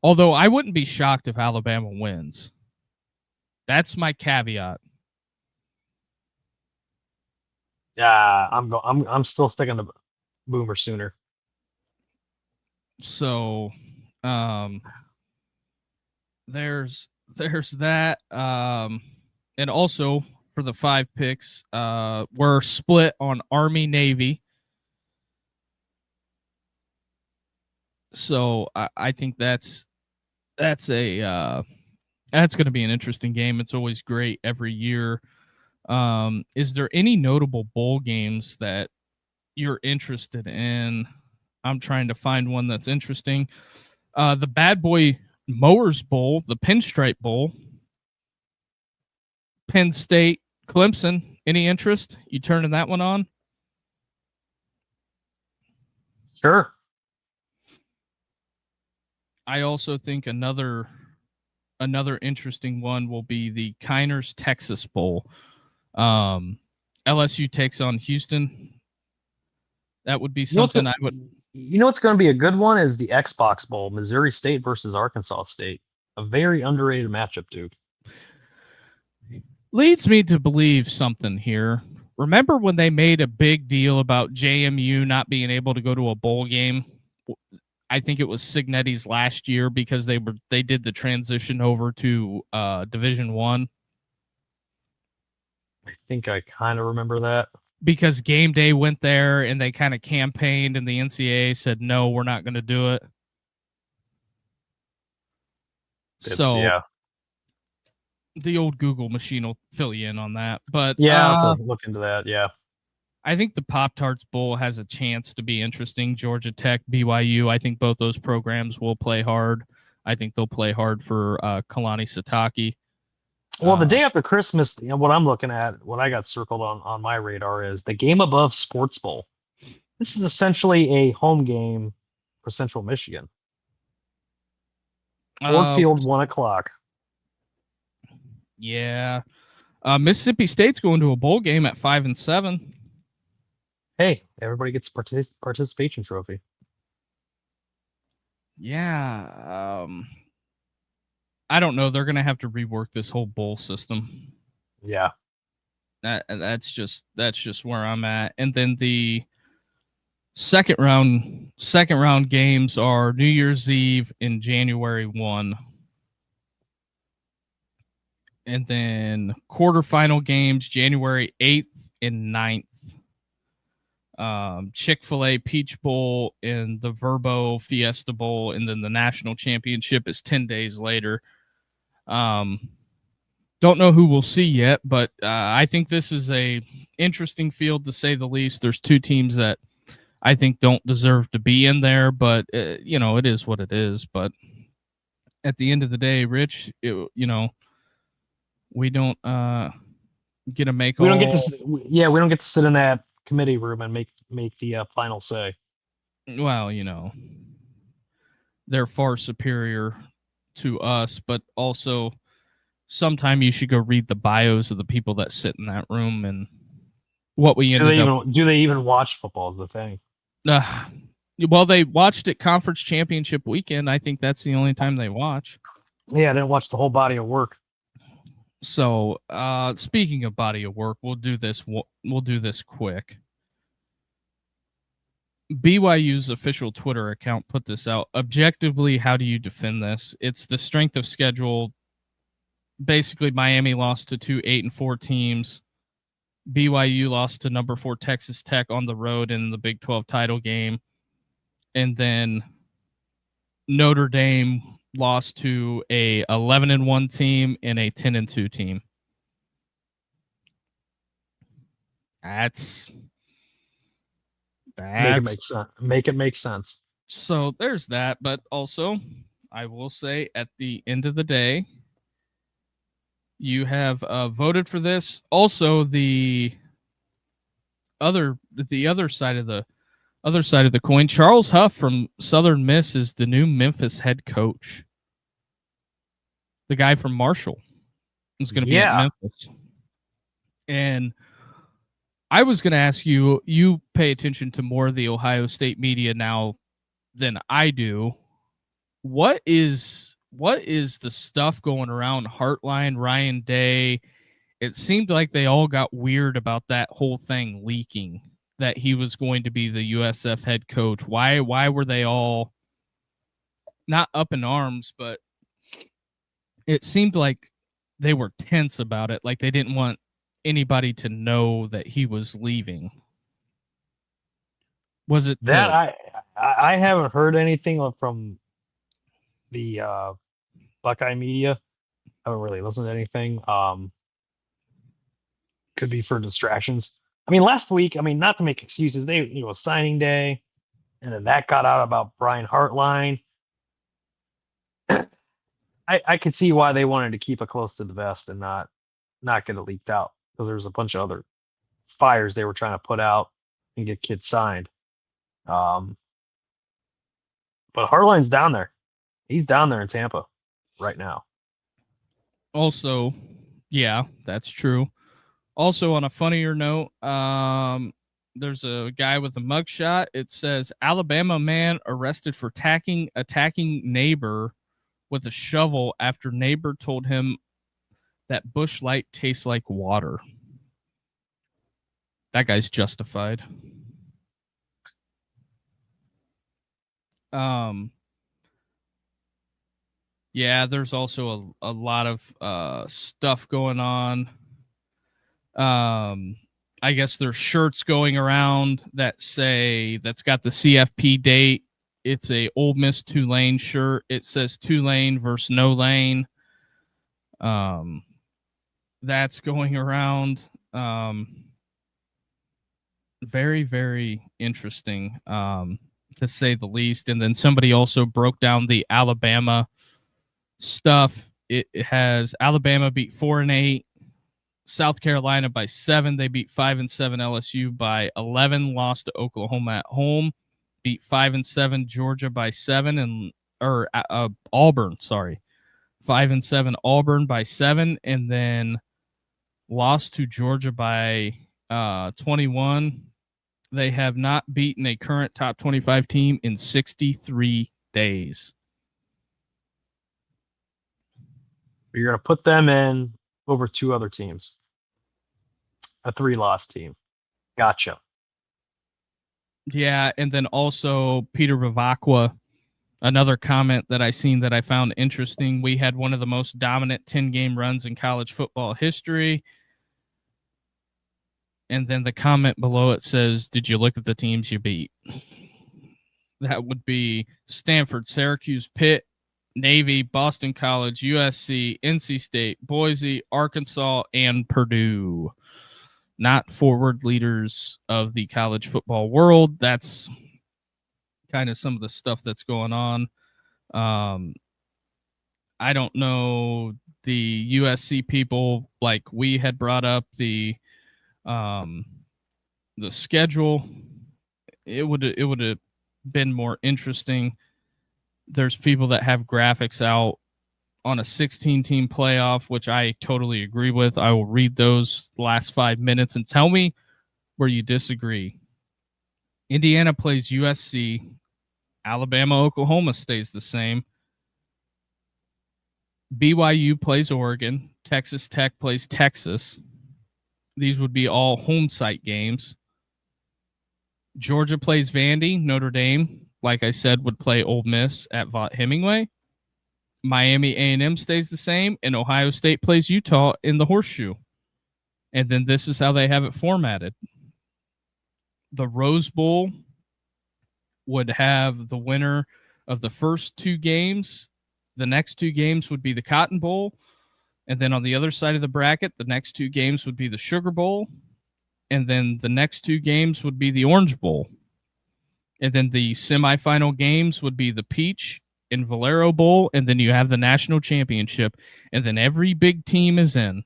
Although I wouldn't be shocked if Alabama wins. That's my caveat. Yeah, I'm still sticking to Boomer Sooner. So, there's that. And also for the 5 picks, we're split on Army Navy. So I think that's going to be an interesting game. It's always great every year. Is there any notable bowl games that you're interested in? I'm trying to find one that's interesting. The Bad Boy Mowers Bowl, the Pinstripe Bowl, Penn State, Clemson. Any interest? You turning that one on? Sure. I also think another interesting one will be the Kiners Texas Bowl. LSU takes on Houston. That would be something I would. You know what's going to be a good one is the Xbox Bowl, Missouri State versus Arkansas State. A very underrated matchup, Duke. Leads me to believe something here. Remember when they made a big deal about JMU not being able to go to a bowl game? I think it was Signetti's last year because they did the transition over to Division I. I think I kind of remember that. Because Game Day went there and they kind of campaigned and the NCAA said, no, we're not going to do it. Yeah. The old Google machine will fill you in on that. But yeah, I'll have to look into that. Yeah. I think the Pop-Tarts Bowl has a chance to be interesting. Georgia Tech, BYU, I think both those programs will play hard. I think they'll play hard for Kalani Sitake. Well, the day after Christmas, what I'm looking at, what I got circled on my radar is the Game Above Sports Bowl. This is essentially a home game for Central Michigan. Ford Field, 1:00. Yeah. Mississippi State's going to a bowl game at 5 and 7. Hey, everybody gets a participation trophy. Yeah. I don't know. They're going to have to rework this whole bowl system. Yeah. That's just where I'm at. And then the second round games are New Year's Eve and January 1. And then quarterfinal games January 8th and 9th. Chick-fil-A Peach Bowl and the Verbo Fiesta Bowl, and then the national championship is 10 days later. Don't know who we'll see yet, but I think this is a interesting field to say the least. There's 2 teams that I think don't deserve to be in there, but it is what it is. But at the end of the day, Rich, we don't get to make. We don't get to sit in that committee room and make the final say. Well, they're far superior to us, but also sometime you should go read the bios of the people that sit in that room and what we ended up. Do they even watch football is the thing? Well, they watched it conference championship weekend. I think that's the only time they watch. Yeah, I didn't watch the whole body of work. So, speaking of body of work, we'll do this quick. BYU's official Twitter account put this out. Objectively, how do you defend this? It's the strength of schedule basically Miami lost to 2 8-4 teams. BYU lost to number 4 Texas Tech on the road in the Big 12 title game. And then Notre Dame lost to a 11-1 team and a 10-2 team. That's Make it make sense. Make it make sense. So there's that, but also I will say at the end of the day, you have voted for this. Also, the other side of the coin, Charles Huff from Southern Miss is the new Memphis head coach. The guy from Marshall is going to be at Memphis. And I was going to ask you, you pay attention to more of the Ohio State media now than I do. What is the stuff going around Heartline, Ryan Day? It seemed like they all got weird about that whole thing leaking, that he was going to be the USF head coach. Why were they all not up in arms, but it seemed like they were tense about it, like they didn't want anybody to know that he was leaving. Was it that I haven't heard anything from the Buckeye media. I haven't really listened to anything. Could be for distractions. I mean, last week, I mean, not to make excuses, signing day, and then that got out about Brian Hartline. I could see why they wanted to keep it close to the vest and not get it leaked out, because there was a bunch of other fires they were trying to put out and get kids signed. But Hartline's down there. He's down there in Tampa right now. Also, yeah, that's true. Also, on a funnier note, there's a guy with a mugshot. It says, Alabama man arrested for attacking neighbor with a shovel after neighbor told him that Busch Light tastes like water. That guy's justified. Yeah, there's also a lot of stuff going on. I guess there's shirts going around that's got the CFP date. It's a Ole Miss Tulane shirt. It says Tulane versus no lane. That's going around. Very, very interesting, to say the least. And then somebody also broke down the Alabama stuff. It has Alabama beat 4-8, South Carolina by 7. They beat 5-7 LSU by 11. Lost to Oklahoma at home. Beat 5-7 Georgia by 7, Auburn. Sorry, 5-7 Auburn by 7, and then lost to Georgia by 21. They have not beaten a current top 25 team in 63 days. You're going to put them in over 2 other teams. A 3-loss team. Gotcha. Yeah, and then also Peter Bavacqua, another comment that I seen that I found interesting. We had one of the most dominant 10-game runs in college football history. And then the comment below it says, did you look at the teams you beat? That would be Stanford, Syracuse, Pitt, Navy, Boston College, USC, NC State, Boise, Arkansas, and Purdue. Not forward leaders of the college football world. That's kind of some of the stuff that's going on. I don't know the USC people, like we had brought up the schedule. It would have been more interesting. There's people that have graphics out on a 16-team playoff, which I totally agree with. I will read those last 5 minutes and tell me where you disagree. Indiana plays USC. Alabama, Oklahoma stays the same. BYU plays Oregon. Texas Tech plays Texas. These would be all home site games. Georgia plays Vandy. Notre Dame, like I said, would play Ole Miss at Vaught Hemingway. Miami A&M stays the same, and Ohio State plays Utah in the horseshoe. And then this is how they have it formatted. The Rose Bowl would have the winner of the first 2 games. The next 2 games would be the Cotton Bowl. And then on the other side of the bracket, the next 2 games would be the Sugar Bowl. And then the next 2 games would be the Orange Bowl. And then the semifinal games would be the Peach and Valero Bowl. And then you have the national championship. And then every big team is in.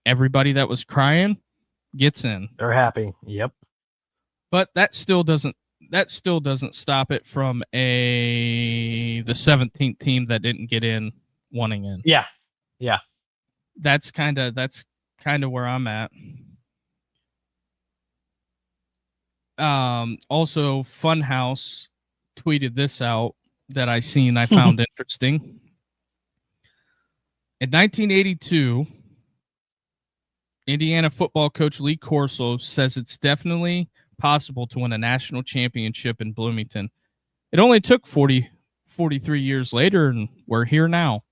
Everybody that was crying gets in. They're happy. Yep. But that still doesn't stop it from the 17th team that didn't get in wanting in. Yeah. Yeah. That's kind of where I'm at. Also, Funhouse tweeted this out that I found interesting. In 1982, Indiana football coach Lee Corso says it's definitely possible to win a national championship in Bloomington. It only took 43 years later, and we're here now.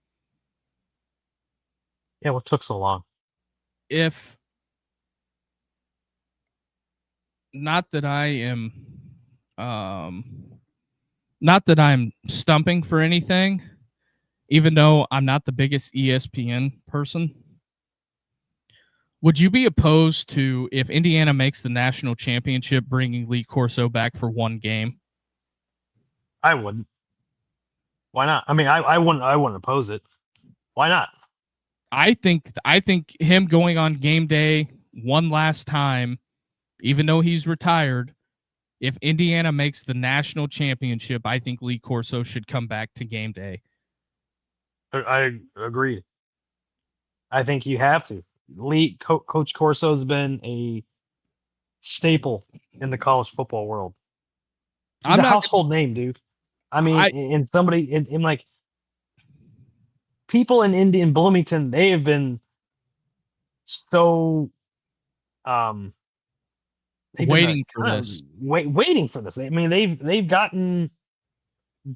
Yeah, what took so long? If not that I'm stumping for anything, even though I'm not the biggest ESPN person. Would you be opposed to, if Indiana makes the national championship, bringing Lee Corso back for 1 game? I wouldn't. Why not? I mean, I wouldn't oppose it. Why not? I think him going on game day one last time, even though he's retired, if Indiana makes the national championship, I think Lee Corso should come back to game day. I agree. I think you have to. Coach Corso has been a staple in the college football world. He's a household name, dude. I mean, and somebody in like people in Bloomington, they have been so waiting for this. Waiting for this. I mean, they've gotten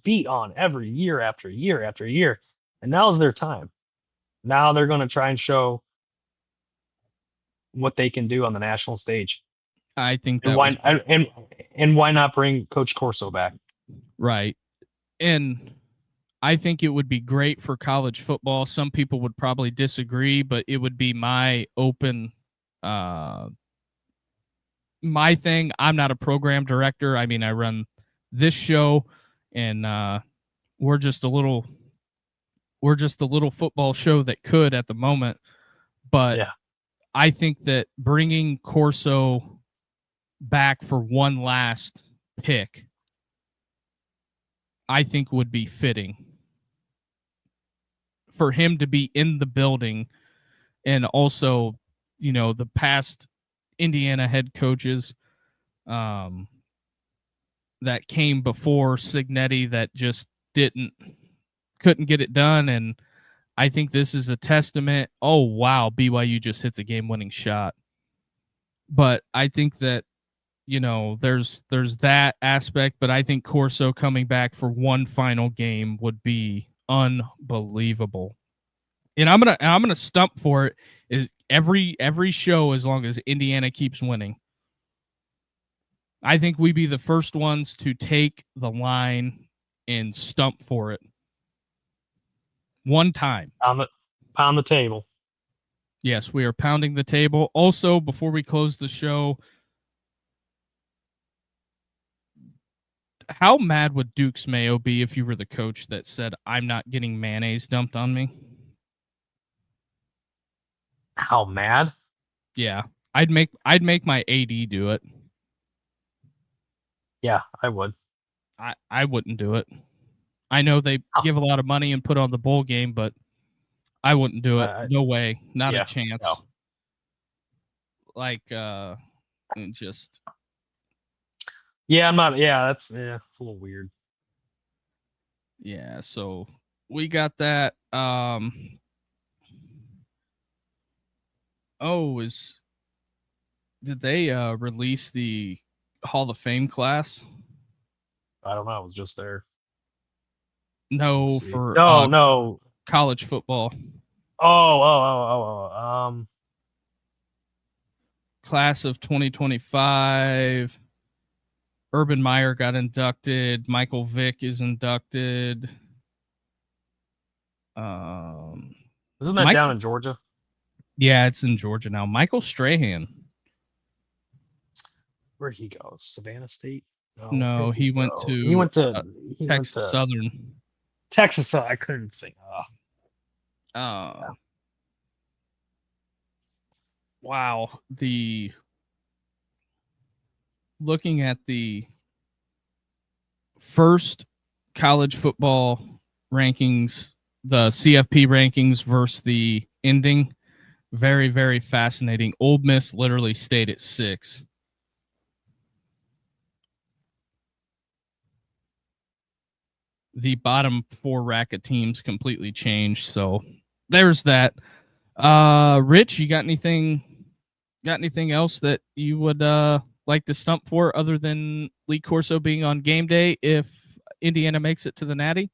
beat on every year after year after year, and now's their time. Now they're going to try and show what they can do on the national stage. I think and why not bring Coach Corso back? Right. And I think it would be great for college football. Some people would probably disagree, but it would be my open my thing. I'm not a program director. I mean, I run this show, and we're just a little football show that could at the moment. But yeah. I think that bringing Corso back for one last pick, I think would be fitting for him to be in the building. And also, the past Indiana head coaches that came before Signetti that just couldn't get it done. And I think this is a testament. Oh, wow, BYU just hits a game-winning shot. But I think that, there's that aspect, but I think Corso coming back for one final game would be unbelievable. And I'm gonna stump for it is every show as long as Indiana keeps winning. I think we'd be the first ones to take the line and stump for it. One time. Pound the table. Yes, we are pounding the table. Also, before we close the show, how mad would Duke's Mayo be if you were the coach that said, I'm not getting mayonnaise dumped on me? How mad? Yeah. I'd make my AD do it. Yeah, I would. I wouldn't do it. I know they give a lot of money and put on the bowl game, but I wouldn't do it. No way. Not a chance. No. Just. Yeah, I'm not. Yeah, it's a little weird. Yeah, so we got that. Did they release the Hall of Fame class? I don't know. I was just there. No, no. college football. Class of 2025. Urban Meyer got inducted. Michael Vick is inducted. Isn't that down in Georgia? Yeah, it's in Georgia now. Michael Strahan. Where'd he go? Savannah State? No, he went to Texas Southern. Texas Southern. I couldn't think. Wow. Looking at the first college football rankings, the CFP rankings versus the ending, very, very fascinating. Ole Miss literally stayed at 6. The bottom 4 racket teams completely changed. So there's that. Rich, you got anything else that you would like to stump for other than Lee Corso being on game day if Indiana makes it to the Natty?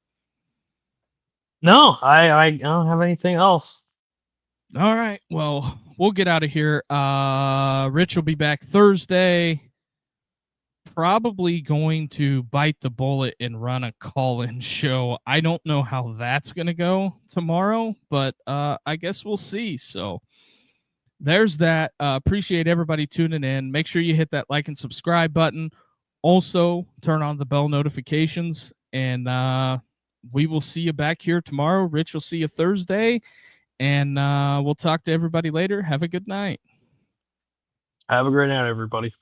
No, I don't have anything else. All right. Well, we'll get out of here. Rich will be back Thursday. Probably going to bite the bullet and run a call-in show. I don't know how that's going to go tomorrow, but I guess we'll see. So there's that. Appreciate everybody tuning in. Make sure you hit that like and subscribe button. Also, turn on the bell notifications, and we will see you back here tomorrow. Rich will see you Thursday, and we'll talk to everybody later. Have a good night. Have a great night, everybody.